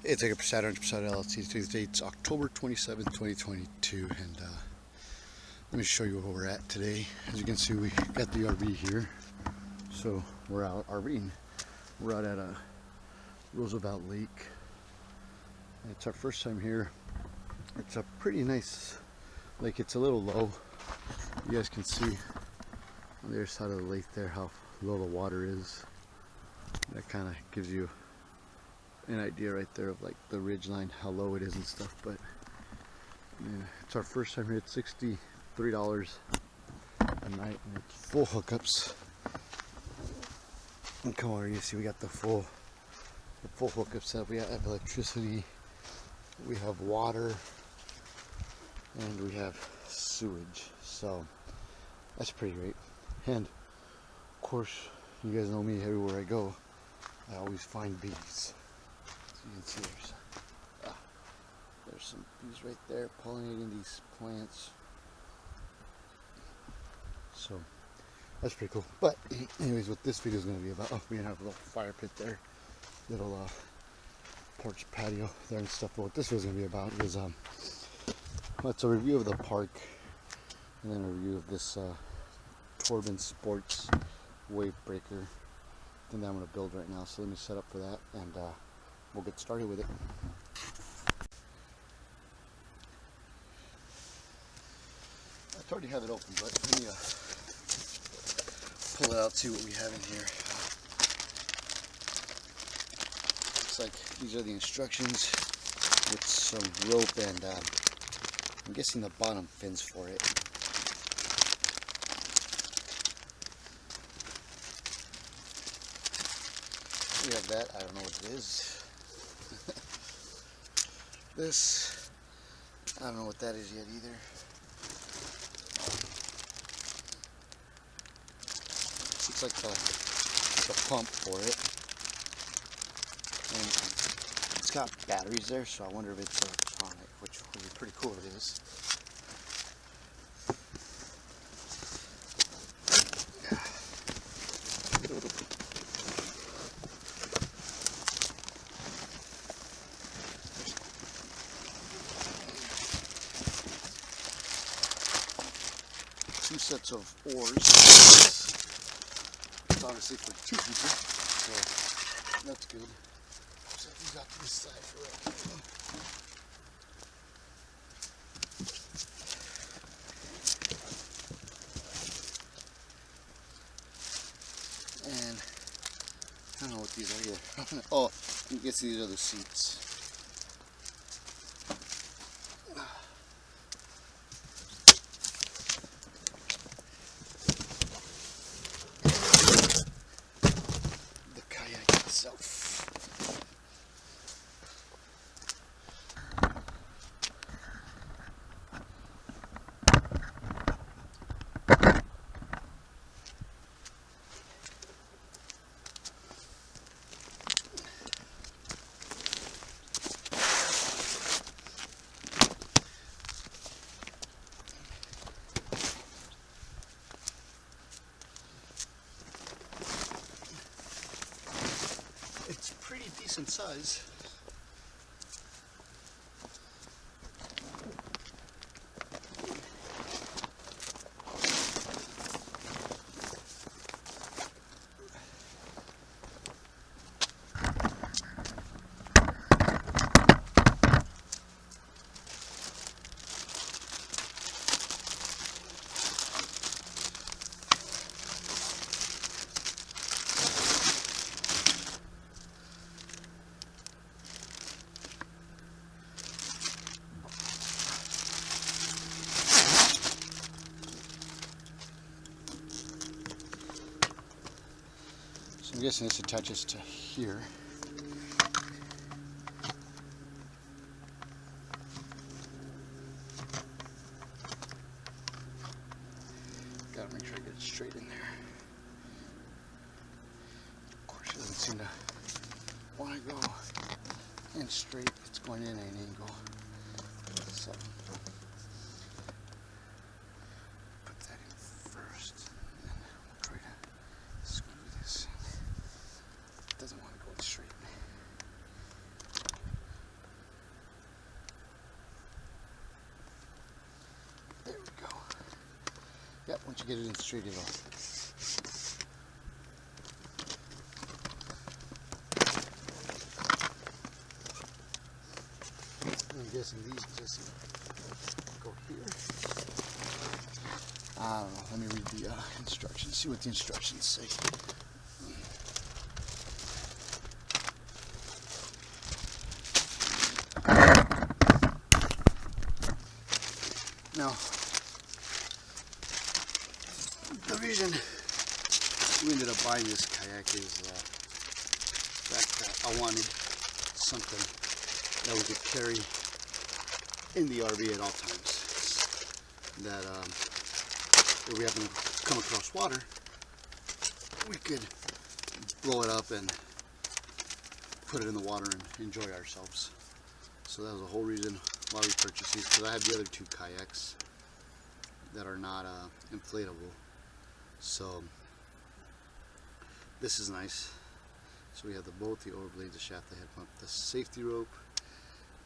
It's like a Saturn LLC. Today's date's October 27th, 2022, and let me show you where we're at today. As you can see, we got the RV here, so we're out RVing. We're out at a Roosevelt Lake. And it's our first time here. It's a pretty nice lake. It's a little low. You guys can see on the other side of the lake there how low the water is. That kind of gives you an idea right there of like the ridge line, how low it is and stuff. But yeah, it's our first time here. It's $63 a night, and it's full hookups. And come on, you see we got the full hookup set. We have electricity, we have water, and we have sewage. So that's pretty great. And of course, you guys know me, everywhere I go I always find bees. You can see there's some bees right there pollinating these plants. So that's pretty cool. But anyways, what this video is going to be about, we have a little fire pit there, little porch patio there and stuff. But what this video is going to be about is well, it's a review of the park, and then a review of this Torben Sports wave breaker thing that I'm going to build right now. So let me set up for that, and we'll get started with it. I already have it open, but let me pull it out, see what we have in here. Looks like these are the instructions with some rope and I'm guessing the bottom fins for it. We have that. I don't know what it is. This, I don't know what that is yet either. Looks like the pump for it. And it's got batteries there, so I wonder if it's electronic, which would be pretty cool if it is. Two sets of oars. It's obviously for two people, so that's good. Set these out to the side for right. And I don't know what these are here. Oh, I guess these are the seats. It's pretty decent size. I'm guessing this attaches to here. Gotta make sure I get it straight in there. Of course, it doesn't seem to want to go in straight. It's going in at an angle. So put that in first, and then we'll try to screw this in. It doesn't want to go straight. once you get it in straight, it'll. I'm guessing these just go here. I don't know. Let me read the instructions. See what the instructions say. Now, the reason we ended up buying this kayak is that I wanted something that we could carry in the RV at all times. That if we happen to come across water, we could blow it up and put it in the water and enjoy ourselves. So that was the whole reason why we purchased these, because I have the other two kayaks that are not inflatable. So this is nice. So we have the boat, the overblade, the shaft, the head pump, the safety rope,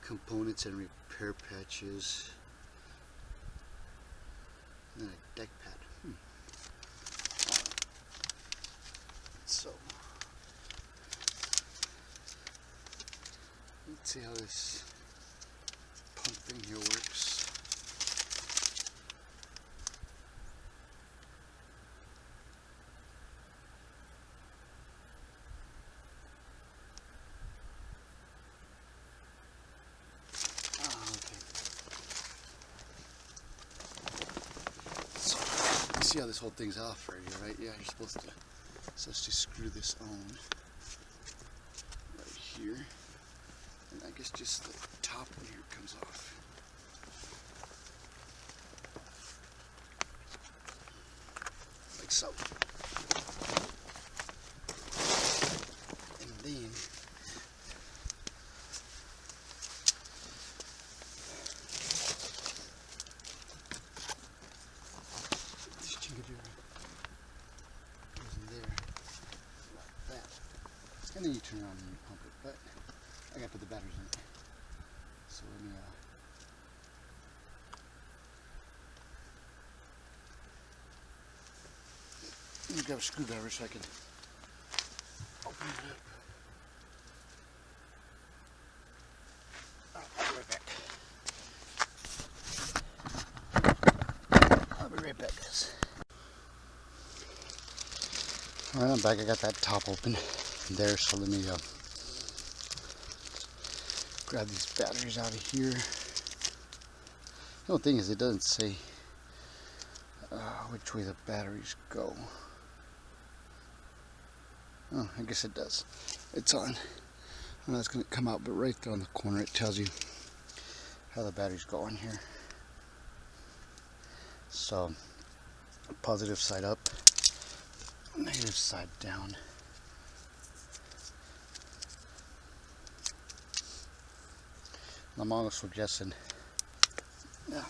components and repair patches, and then a deck pad. So let's see how this pump thing here works. See how this whole thing's off right here, right? Yeah, you're supposed to essentially screw this on right here, and I guess just the top one here comes off. Like so. And then goes in there like that, and then you turn it on and you pump it. But I gotta put the batteries in it, so let me grab a screwdriver so I can open it up. I'll be right back. I'll be right back, guys. Alright, I'm back. I got that top open there, so let me grab these batteries out of here. The only thing is, it doesn't say which way the batteries go. Oh, I guess it does. It's on. I know it's going to come out, but right there on the corner it tells you how the batteries go on here. So, positive side up, negative side down. I'm also suggesting that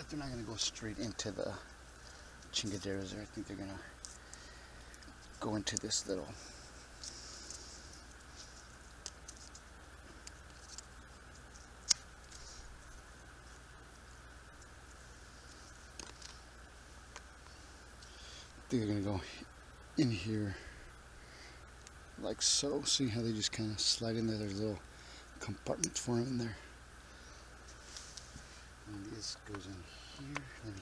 they're not going to go straight into the chingaderas there. I think they're going to go into this little they're going to go in here like so. See how they just kind of slide in there? There's little compartments for them in there. And this goes in here. Let me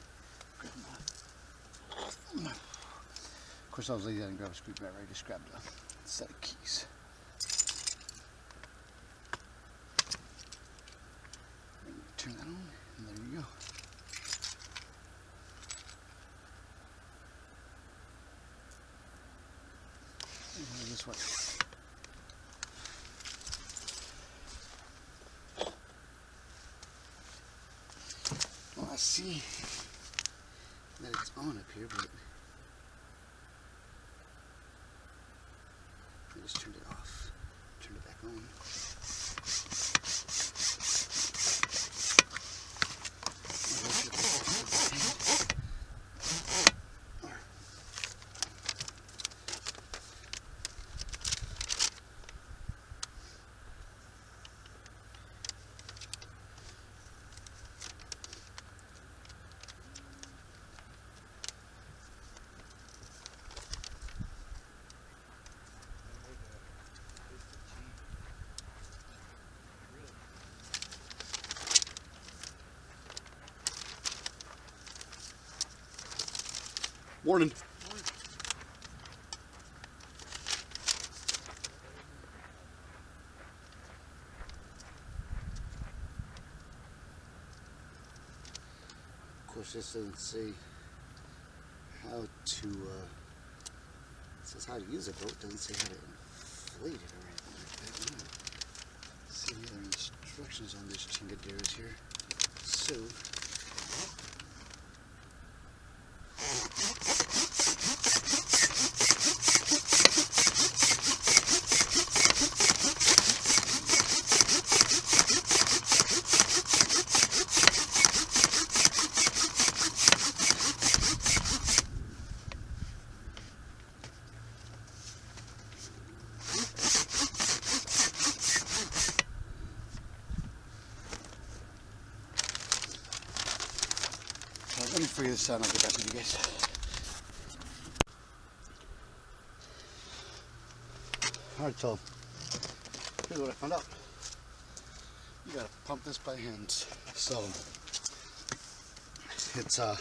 grab my. Of course, I was lazy. I didn't grab a screwdriver. I just grabbed a set of keys. And turn that on, and there you go. And this way. Well, I see that it's on up here, but I just turned it off. Turned it back on. Morning. Of course, this doesn't say how to, it says how to use a boat, it doesn't say how to inflate it or anything like that. See any other instructions on this chingaderas here. So, let me figure this out and I'll get back with you guys. Alright, so here's what I found out. You gotta pump this by hand. So it's a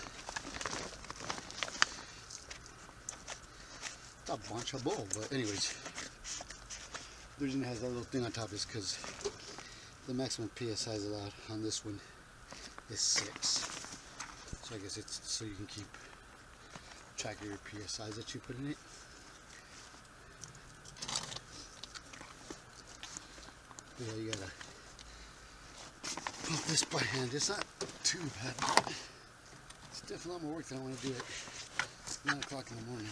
bunch of bull, but anyways, the reason it has that little thing on top is because the maximum PSI is allowed on this one is 6. So I guess it's so you can keep track of your PSIs that you put in it. Yeah, you gotta pump this by hand. It's not too bad, but it's definitely a lot more work than I want to do it 9 o'clock in the morning.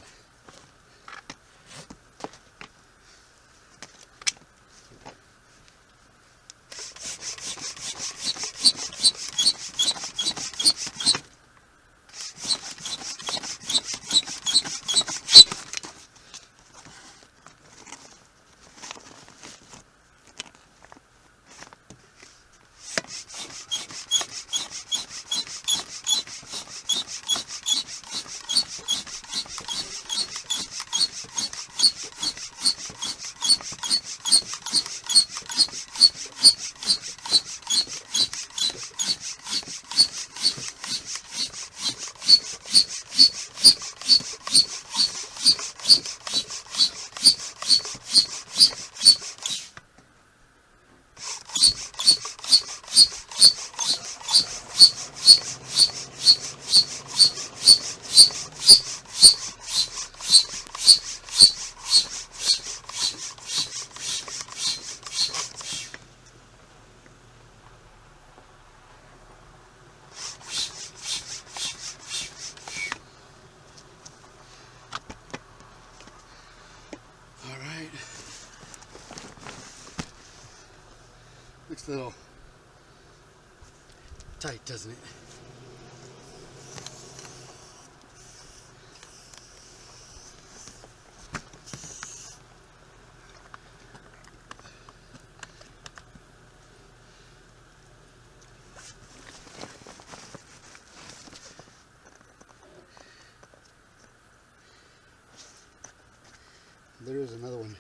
Looks a little tight, doesn't it? There is another one.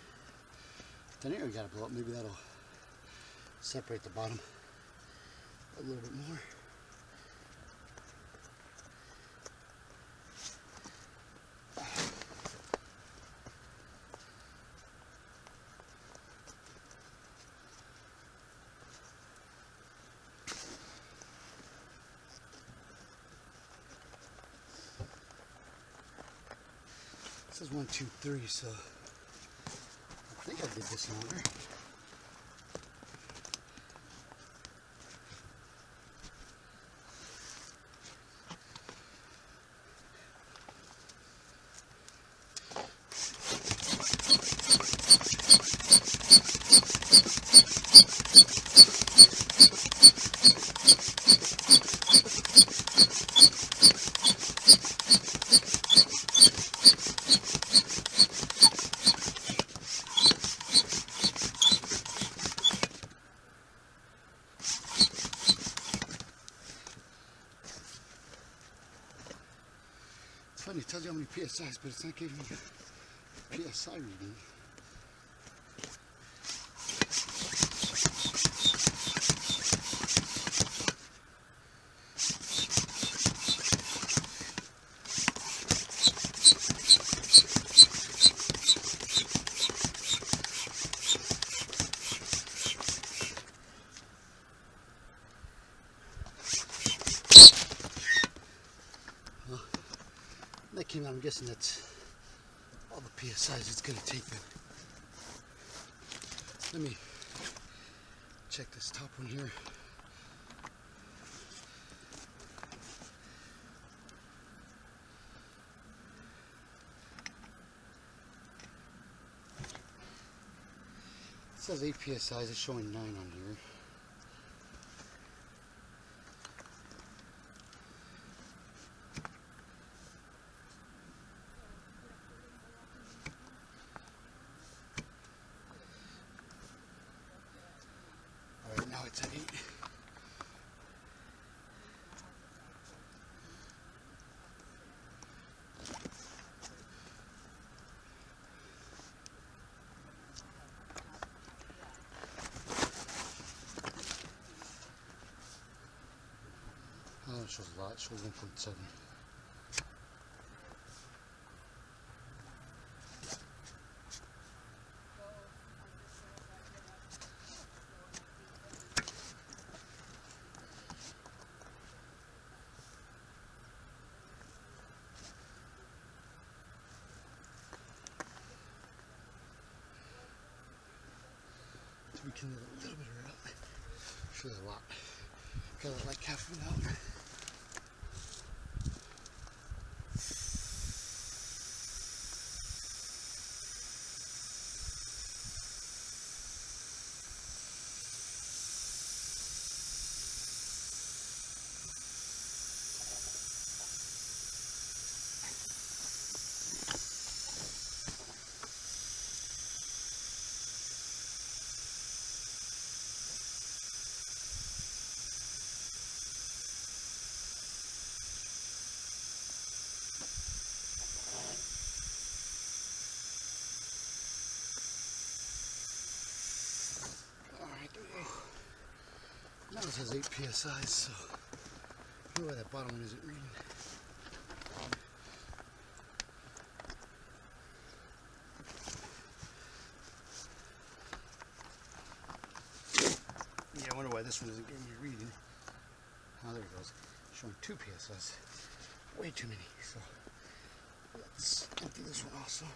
Down here we gotta blow up. Maybe that'll separate the bottom a little bit more. This is 1, 2, 3, so I think I did this longer. It's funny, it tells you how many PSIs, but it's not giving you a PSI reading. That came out, I'm guessing that's all the PSIs it's going to take then. Let me check this top one here. It says 8 PSIs, it's showing 9 on here. Alright, now it's at 8. Oh, it shows a lot, it shows 1.7. We can get a little bit of it out. Shows a lot. Got like half of it out. Now it has 8 PSIs, so I don't know why that bottom one isn't reading. Yeah, I wonder why this one isn't getting me reading. Oh, there it goes. Showing 2 PSIs. Way too many, so let's empty this one also.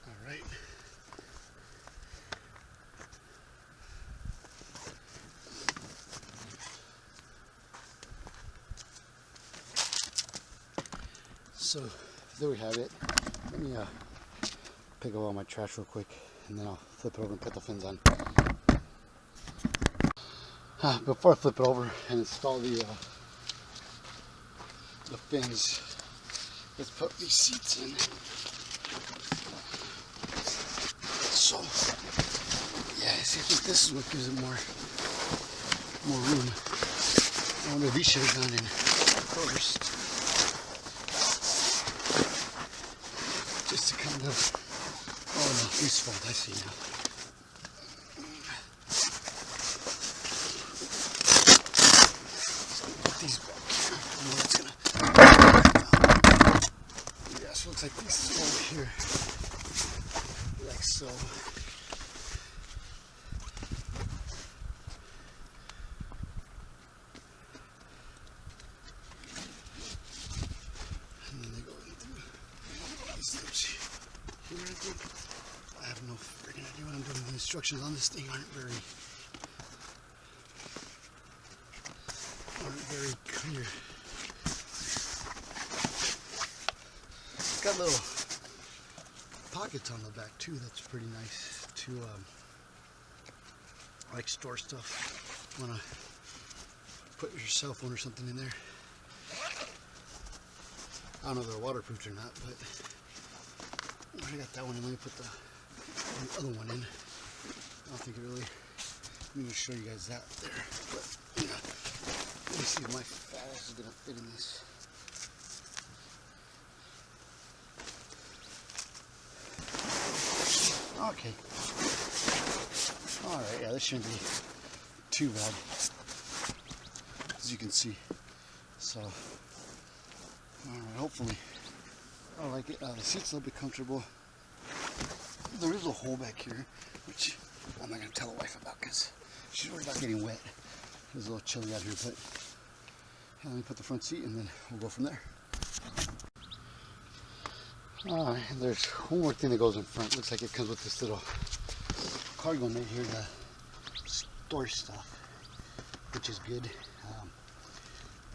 All right. So there we have it. Let me pick up all my trash real quick, and then I'll flip it over and put the fins on. Before I flip it over and install the fins, let's put these seats in. So yeah, see, I think this is what gives it more room. I wonder if these should have gone in first, just to kind of. Oh no, these fault. I see now. These back here. I know that's gonna. Yeah, so it looks like these over here, like so. And then they go into these steps here. I think I have no freaking idea what I'm doing. The instructions on this thing aren't very clear. It's got little pockets on the back too. That's pretty nice to like store stuff. Want to put your cell phone or something in there. I don't know if they're waterproof or not, but I got that one. And let me put the other one in. I don't think it really, let me just show you guys that there. But, yeah. Let me see if my fat ass is going to fit in this. Okay. Alright, yeah, this shouldn't be too bad, as you can see. So, alright, hopefully. I like it. The seat's a little bit comfortable. There is a hole back here, which I'm not going to tell the wife about because she's worried about getting wet. It's a little chilly out here, but yeah, let me put the front seat and then we'll go from there. Alright, there's one more thing that goes in front. Looks like it comes with this little cargo net here to store stuff, which is good.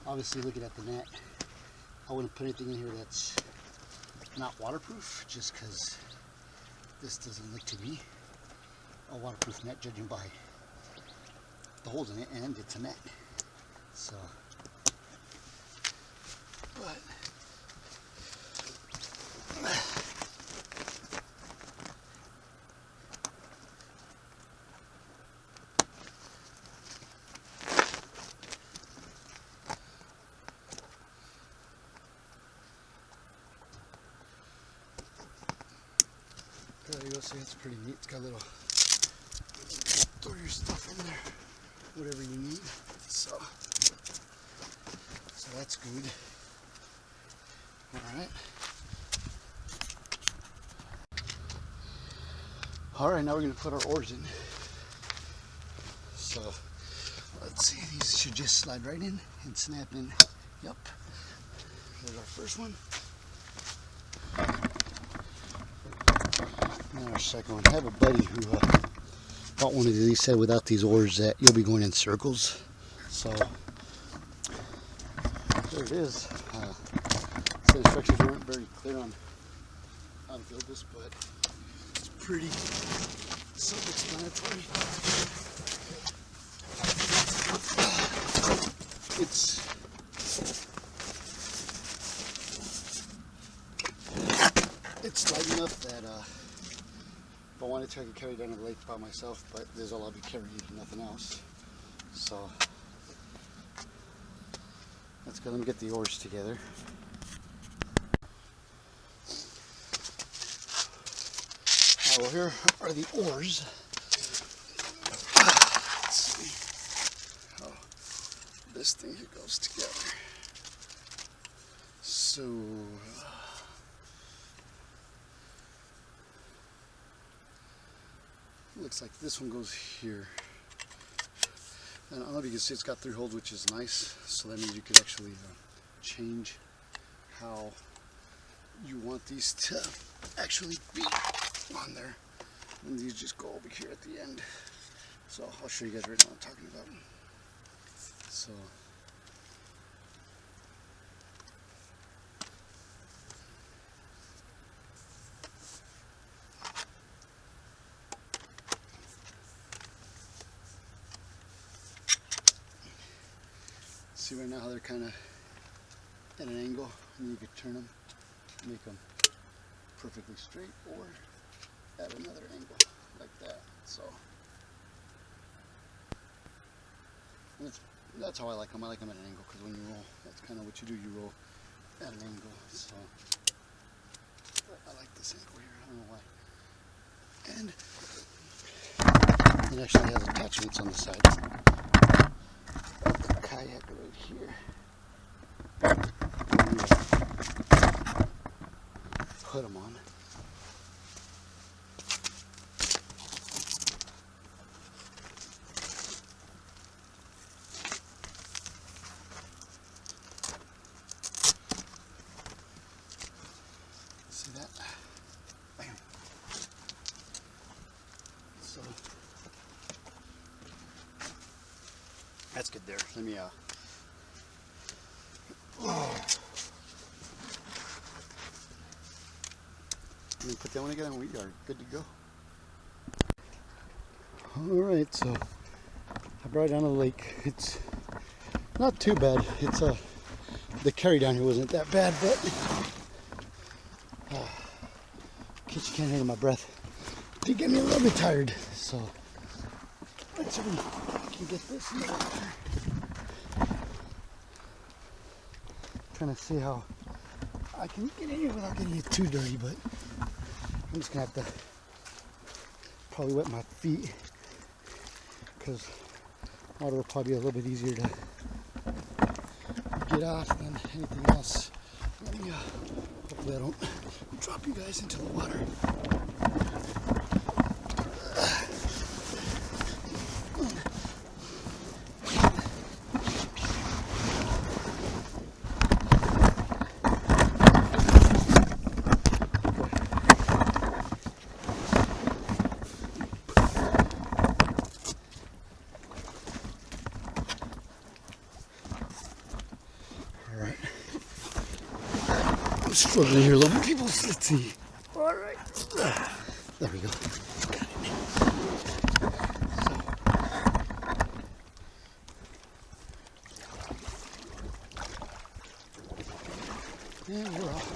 Obviously, looking at the net, I wouldn't put anything in here that's not waterproof, just because this doesn't look to me a waterproof net, judging by the holes in it, and it's a net. So, but there you go. See, it's pretty neat. It's got a little, throw your stuff in there, whatever you need. So that's good. Alright. Alright, now we're going to put our oars in. So, let's see, these should just slide right in and snap in. Yep. There's our first one. And our second one. I have a buddy who bought one of these. He said without these oars that you'll be going in circles. So, there it is. The instructions weren't very clear on how to build this, but it's pretty self-explanatory. It's light enough that if I wanted to, I could carry it down to the lake by myself, but this is all I'll be carrying, nothing else. So that's good. Let me get the oars together. Well, here are the oars. Let's see how this thing here goes together. So, looks like this one goes here. And I don't know if you can see, it's got 3 holes, which is nice. So that means you could actually change how you want these to actually be on there, and these just go over here at the end. So I'll show you guys right now what I'm talking about. So see right now how they're kind of at an angle, and you could turn them, make them perfectly straight, or at another angle like that. So that's how I like them. I like them at an angle because when you roll, that's kind of what you do. You roll at an angle. So I like this angle here. I don't know why. And it actually has attachments on the side. Got the kayak right here. Put them on. See that? Bam. So that's good there. Let me put that one together and we are good to go. Alright, so I brought it down to the lake. It's not too bad. It's the carry down here wasn't that bad, but in case you can't hear my breath, did get me a little bit tired. So let's see if we can get this in the water. Trying to see how I can get in here without getting it too dirty, but I'm just gonna have to probably wet my feet because water will probably be a little bit easier to get off than anything else. Let me hopefully I don't drop you guys into the water. I'm struggling here a little bit, people. Let's see. All right. There we go. And we're off.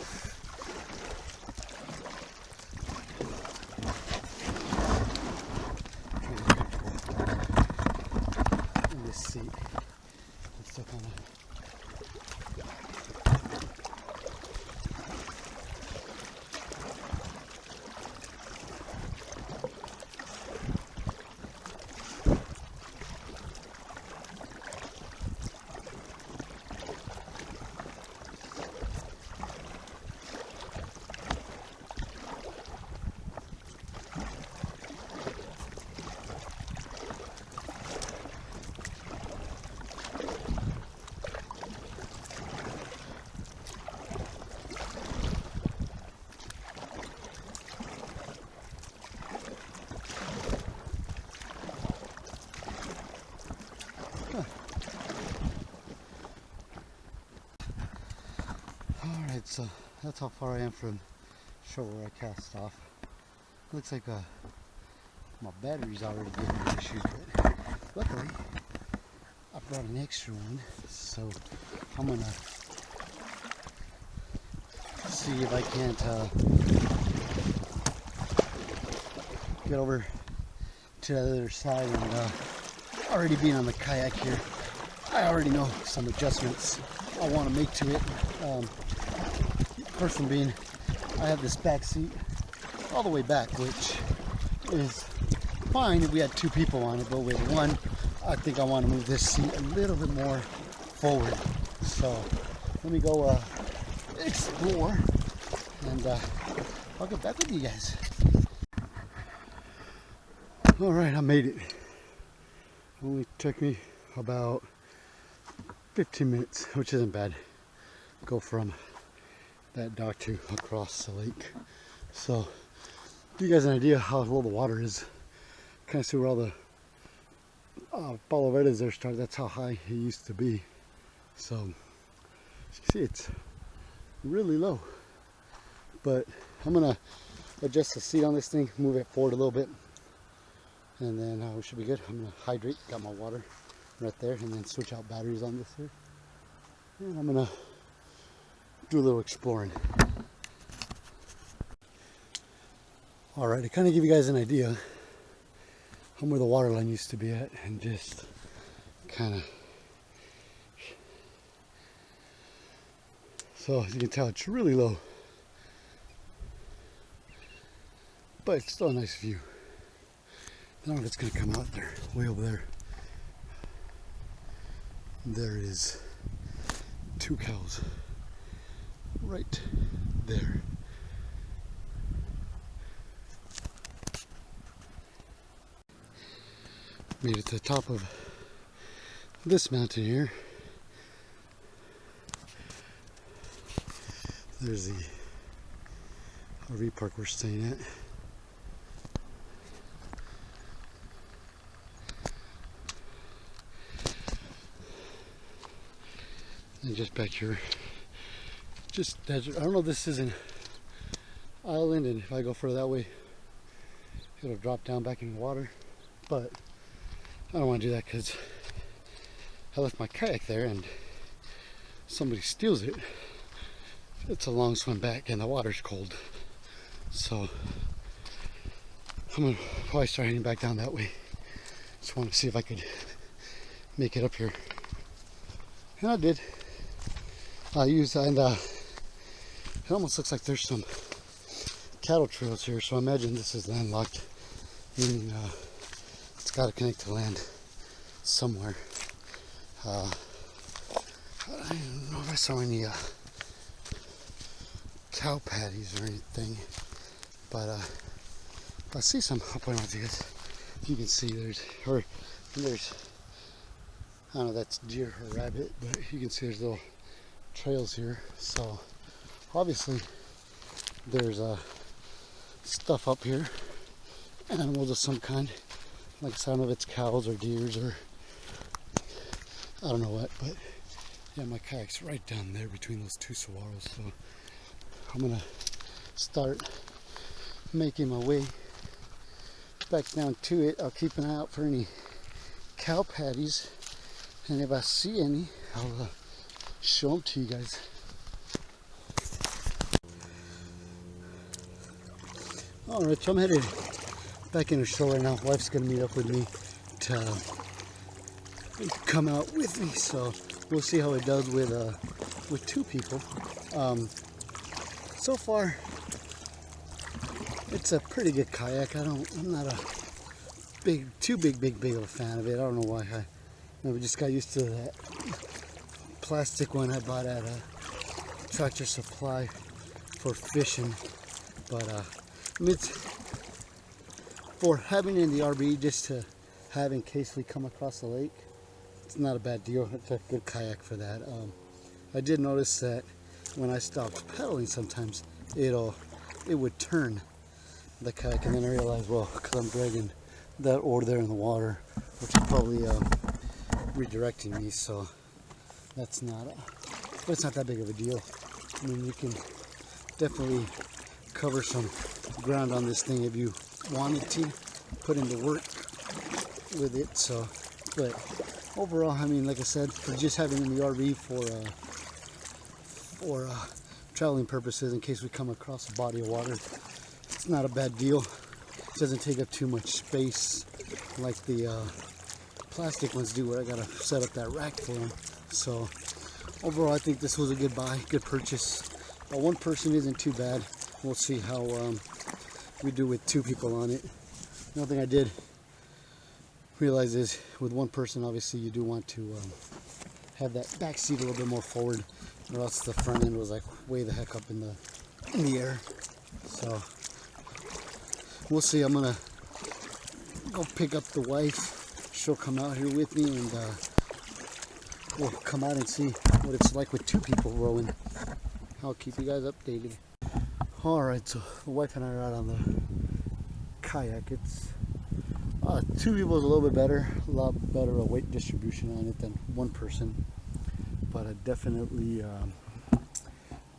In this seat. It's still kind of. Alright, so that's how far I am from shore where I cast off. Looks like my battery's already giving me issues, but luckily I brought an extra one, so I'm gonna see if I can't get over to the other side. And already being on the kayak here, I already know some adjustments I want to make to it. First one being, I have this back seat all the way back, which is fine if we had two people on it, but with one, I think I want to move this seat a little bit more forward. So let me go explore, and I'll get back with you guys. All right, I made it. It only took me about 15 minutes, which isn't bad. Go from that dock to across the lake. So, give you guys an idea how low the water is. Kind of see where all the paloveras there start. That's how high it used to be. So, as you can see, it's really low. But I'm gonna adjust the seat on this thing, move it forward a little bit, and then we should be good. I'm gonna hydrate. Got my water right there, and then switch out batteries on this here. And I'm gonna do a little exploring. All right, to kind of give you guys an idea on where the water line used to be at, and just kind of, so as you can tell, it's really low, but it's still a nice view. I don't know if it's going to come out there, way over there. There is 2 cows right there. Made it to the top of this mountain here. There's the RV park we're staying at. And just back here, just desert. I don't know if this is an island, and if I go further that way, it'll drop down back in the water. But I don't want to do that because I left my kayak there, and somebody steals it. It's a long swim back, and the water's cold. So I'm gonna probably start heading back down that way. Just want to see if I could make it up here. And I did. It almost looks like there's some cattle trails here, so I imagine this is landlocked, meaning it's got to connect to land somewhere. I don't know if I saw any cow patties or anything, but I see some. I'll point out to you guys. If you can see, there's I don't know, that's deer or rabbit, but you can see there's little trails here. So obviously there's stuff up here, animals of some kind. Like I said, I don't know if it's cows or deers or I don't know what, but yeah, my kayak's right down there between those two saguaros. So I'm gonna start making my way back down to it. I'll keep an eye out for any cow patties, and if I see any, I'll show them to you guys. Alright, so I'm headed back into the show right now. Wife's gonna meet up with me to come out with me, so we'll see how it does with two people. So far it's a pretty good kayak. I'm not a big of a fan of it. I don't know why. I never just got used to that plastic one I bought at a Tractor Supply for fishing. But I mean, it's for having it in the RV just to have in case we come across the lake. It's not a bad deal. It's a good kayak for that. I did notice that when I stopped pedaling, sometimes it would turn the kayak, and then I realized, well, because I'm dragging that oar there in the water, which is probably redirecting me, so that's not but it's not that big of a deal. I mean, you can definitely cover some ground on this thing if you wanted to put into work with it. So, but overall, I mean, like I said, for just having it in the RV for traveling purposes in case we come across a body of water, it's not a bad deal. It doesn't take up too much space like the plastic ones do, where I gotta set up that rack for them. So overall, I think this was a good buy, good purchase. One person isn't too bad. We'll see how we do with two people on it. Another thing I did realize is with one person, obviously you do want to have that back seat a little bit more forward, or else the front end was like way the heck up in the air. So we'll see. I'm gonna go pick up the wife. She'll come out here with me, and we'll come out and see what it's like with two people rowing. I'll keep you guys updated. Alright, so the wife and I are out on the kayak. It's two people is a little bit better, a lot better weight distribution on it than one person, but I definitely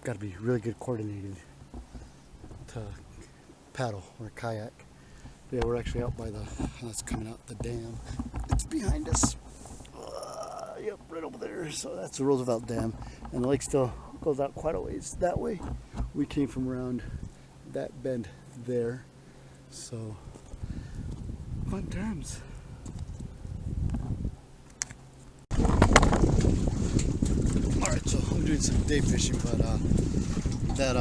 got to be really good coordinated to paddle or kayak. Yeah, we're actually out by that's coming out the dam. It's behind us. Yep, right over there. So that's the Roosevelt Dam, and the lake still goes out quite a ways that way. We came from around that bend there, so fun times. Alright, so I'm doing some day fishing, but that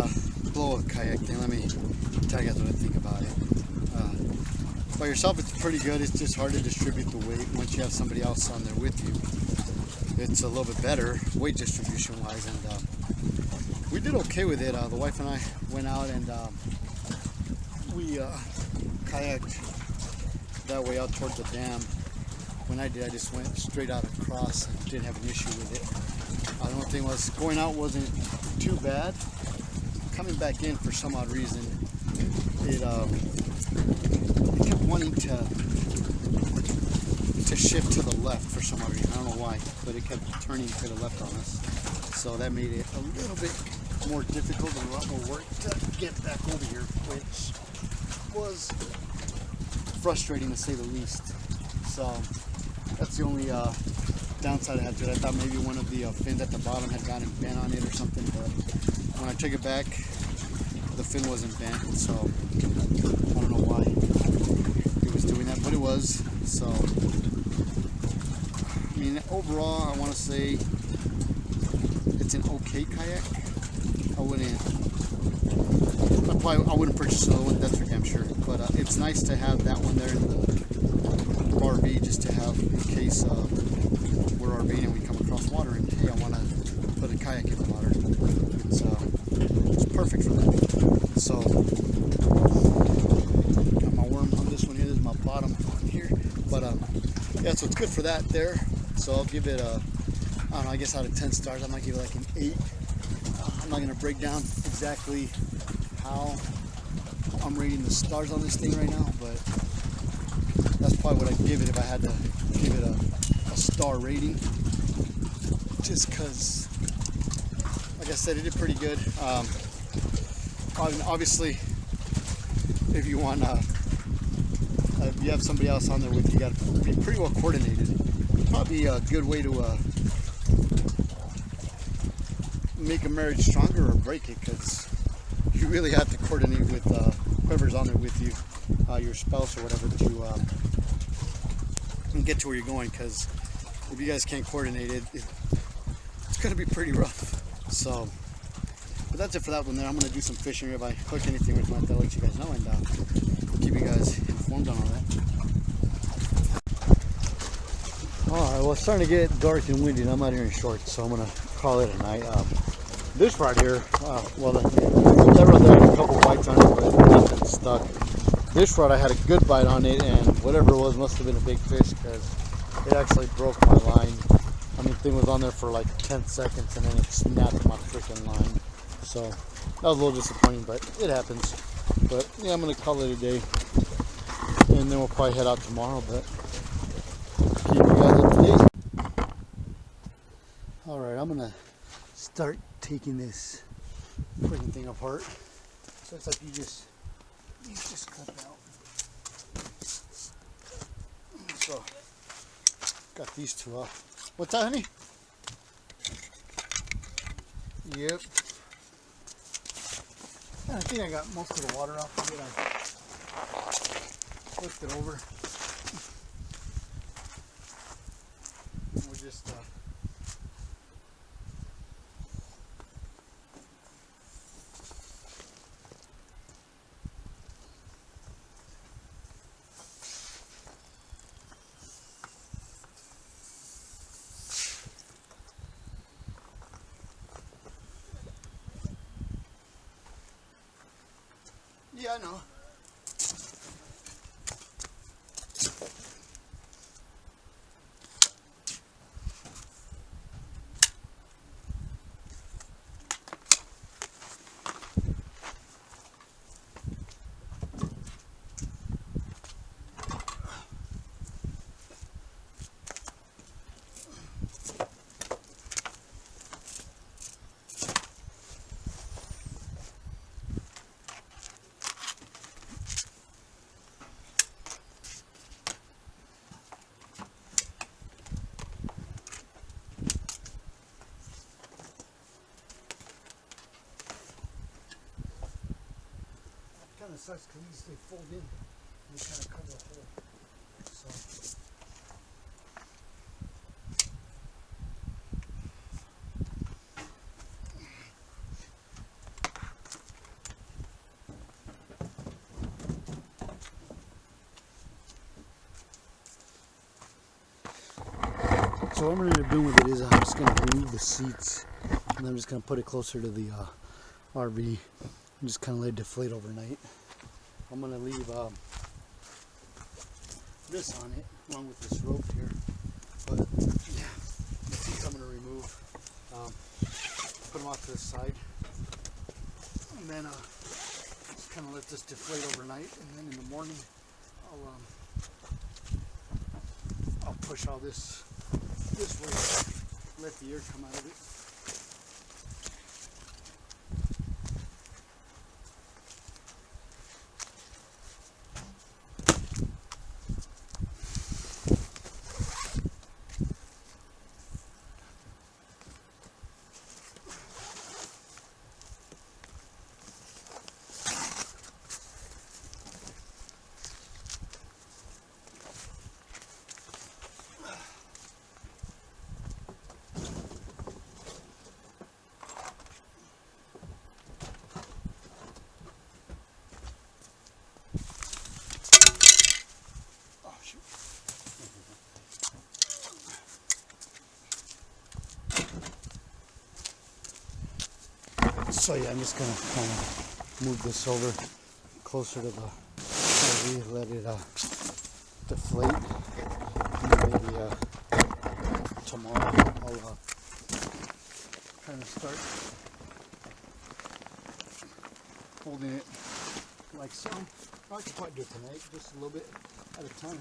blow-up kayak thing, let me tell you guys what I think about it. By yourself it's pretty good. It's just hard to distribute the weight. Once you have somebody else on there with you, it's a little bit better weight distribution wise, and we did okay with it. The wife and I went out and we kayaked that way out towards the dam. When I did, I just went straight out across and didn't have an issue with it. The only thing was, going out wasn't too bad. Coming back in, for some odd reason, it kept wanting to shift to the left for some odd reason. I don't know why, but it kept turning to the left on us. So that made it a little bit more difficult and a lot more work to get back over here, which was frustrating to say the least. So that's the only downside I had to it. I thought maybe one of the fins at the bottom had gotten bent on it or something, but when I took it back, the fin wasn't bent, so I don't know why. was. So, I mean, overall, I want to say it's an okay kayak. I wouldn't purchase another one, that's for damn sure. But it's nice to have that one there in the RV, just to have in case we're RVing and we come across water and hey, I want to put a kayak in the water. It's perfect for that. So, got my worm on this one here. This is my bottom one here. But yeah, so it's good for that there. So I'll give it a, I don't know, I guess out of 10 stars, I might give it like an 8. I'm not going to break down exactly how I'm rating the stars on this thing right now, but that's probably what I'd give it if I had to give it a star rating. Just because, like I said, it did pretty good. Obviously, if you want, if you have somebody else on there with you, got to be pretty well coordinated. Probably a good way to make a marriage stronger or break it, because you really have to coordinate with whoever's on there with you, your spouse or whatever, to get to where you're going. Because if you guys can't coordinate it, it's going to be pretty rough. So, but that's it for that one there. I'm going to do some fishing. If I hook anything with my, I'll let you guys know, and keep you guys informed on all that. Alright, well, it's starting to get dark and windy, and I'm out here in shorts, so I'm going to call it a night. This rod here, well, that rod there had a couple bites on it, but nothing stuck. This rod, I had a good bite on it, and whatever it was must have been a big fish, because it actually broke my line. I mean, the thing was on there for like 10 seconds, and then it snapped my freaking line. So, that was a little disappointing, but it happens. But, yeah, I'm going to call it a day, and then we'll probably head out tomorrow, but keep you guys up to date. Alright, I'm going to start taking this freaking thing apart. So it's like these just cut out. So got these two off. What's that, honey? Yep. I think I got most of the water off of it. I flipped it over. And we're just yeah, I know. Kind of sucks because they fold in and they kind of cover the hole. So what I'm going to do with it is I'm just going to remove the seats, and I'm just going to put it closer to the RV and just kind of let it deflate overnight. I'm going to leave this on it along with this rope here, but yeah, the seats I'm going to remove, put them off to the side, and then just kind of let this deflate overnight, and then in the morning I'll push all this way, let the air come out of it. So yeah, I'm just gonna kind of move this over closer to the RV, let it deflate, and then maybe tomorrow I'll kind of start holding it like so. I could probably do it tonight, just a little bit at a time.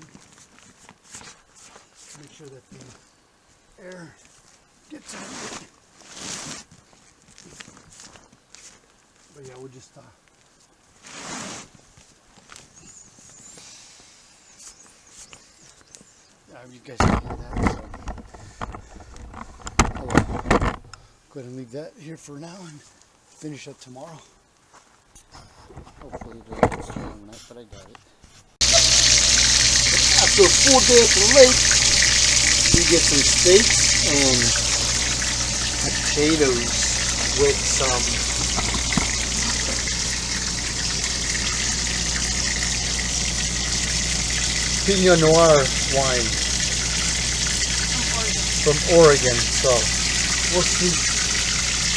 Make sure that the air gets in it. But yeah, we'll just you guys can hear that. So I'll go ahead and leave that here for now and finish up tomorrow. Hopefully it doesn't get strong enough, but I doubt it. After a full day at the lake, we get some steaks and potatoes with some Pinot Noir wine from Oregon. So we'll see.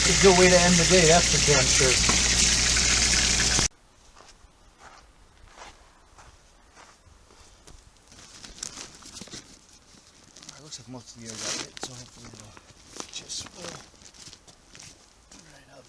It's a good way to end the day, that's for damn sure. Looks like most of the air got hit, so hopefully it'll just roll right up.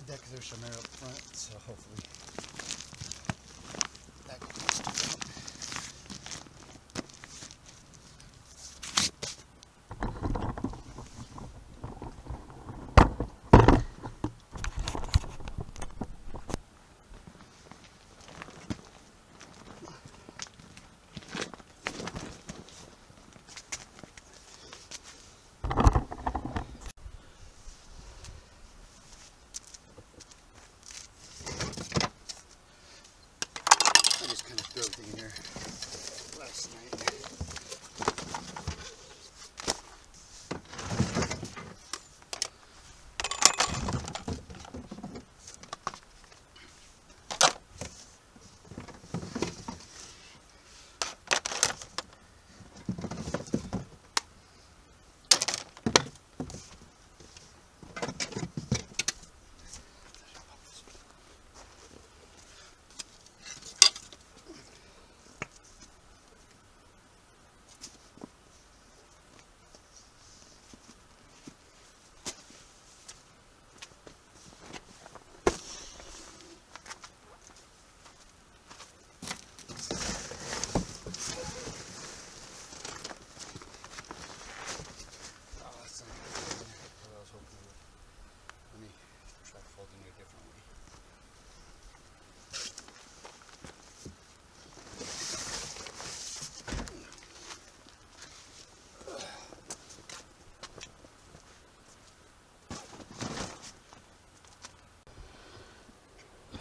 That because there's some air up front, so hopefully that goes to it. I just kind of threw everything in here last night.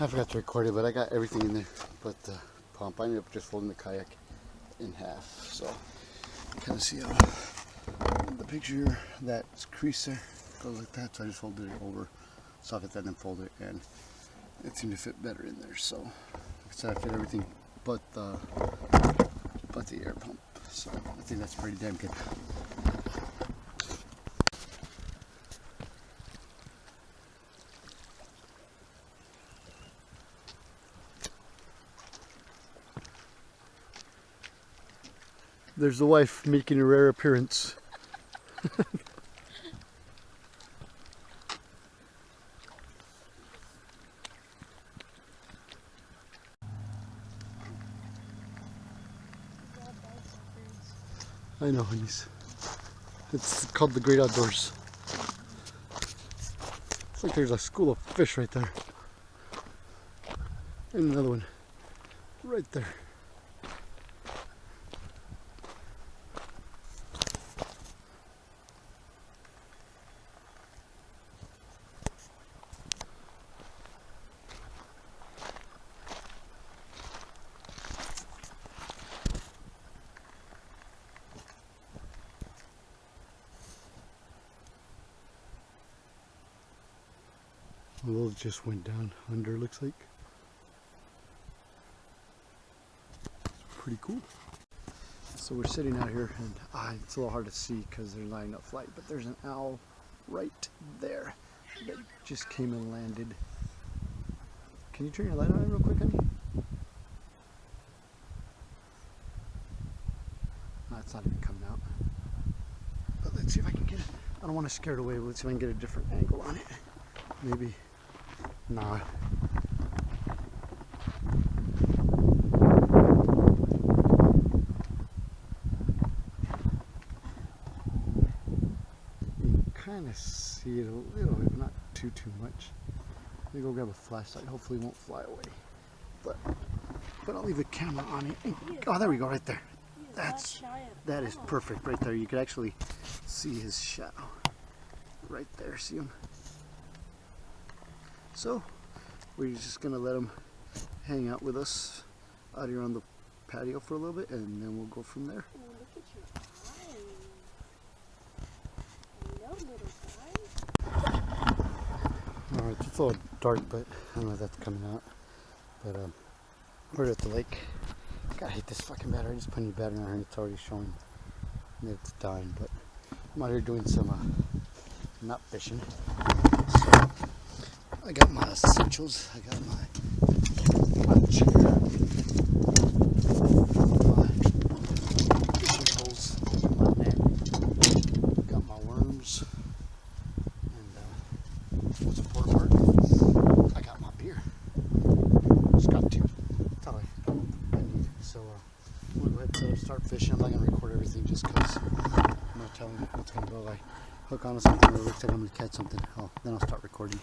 I forgot to record it, but I got everything in there but the pump. I ended up just folding the kayak in half. So you kind of see how the picture, that crease there goes like that. So I just folded it over, socket that, and fold it, and it seemed to fit better in there. So like I said, I fit everything but the air pump. So I think that's pretty damn good. There's the wife making a rare appearance. I know, honeys. It's called the Great Outdoors. It's like there's a school of fish right there. And another one right there. A little just went down under, looks like. It's pretty cool. So we're sitting out here, and it's a little hard to see because there's not enough light, but there's an owl right there that just came and landed. Can you turn your light on real quick, honey? No, it's not even coming out. But let's see if I can get it. I don't want to scare it away, but let's see if I can get a different angle on it. Maybe. Nah. You can kind of see it a little bit, but not too much. Let me go grab a flashlight. Hopefully it won't fly away. But I'll leave the camera on it. Oh, there we go, right there. That is perfect right there. You could actually see his shadow right there. See him? So we're just gonna let him hang out with us out here on the patio for a little bit, and then we'll go from there. Oh, look at your eyes. Hello, little guy. Alright, it's a little dark, but I don't know if that's coming out. But we're at the lake. God, I hate this fucking battery. I just put a new battery on here and it's already showing that it's dying. But I'm out here doing some nut fishing. So I got my essentials. I got my chair, my fishing poles, my net, got my worms, and some porta part. I got my beer. Just got two. That's all I need. So we'll go ahead and start fishing. I'm not going to record everything just because I'm not telling you what's going to go. I hook onto something or it looks like I'm going to catch something. Then I'll start recording.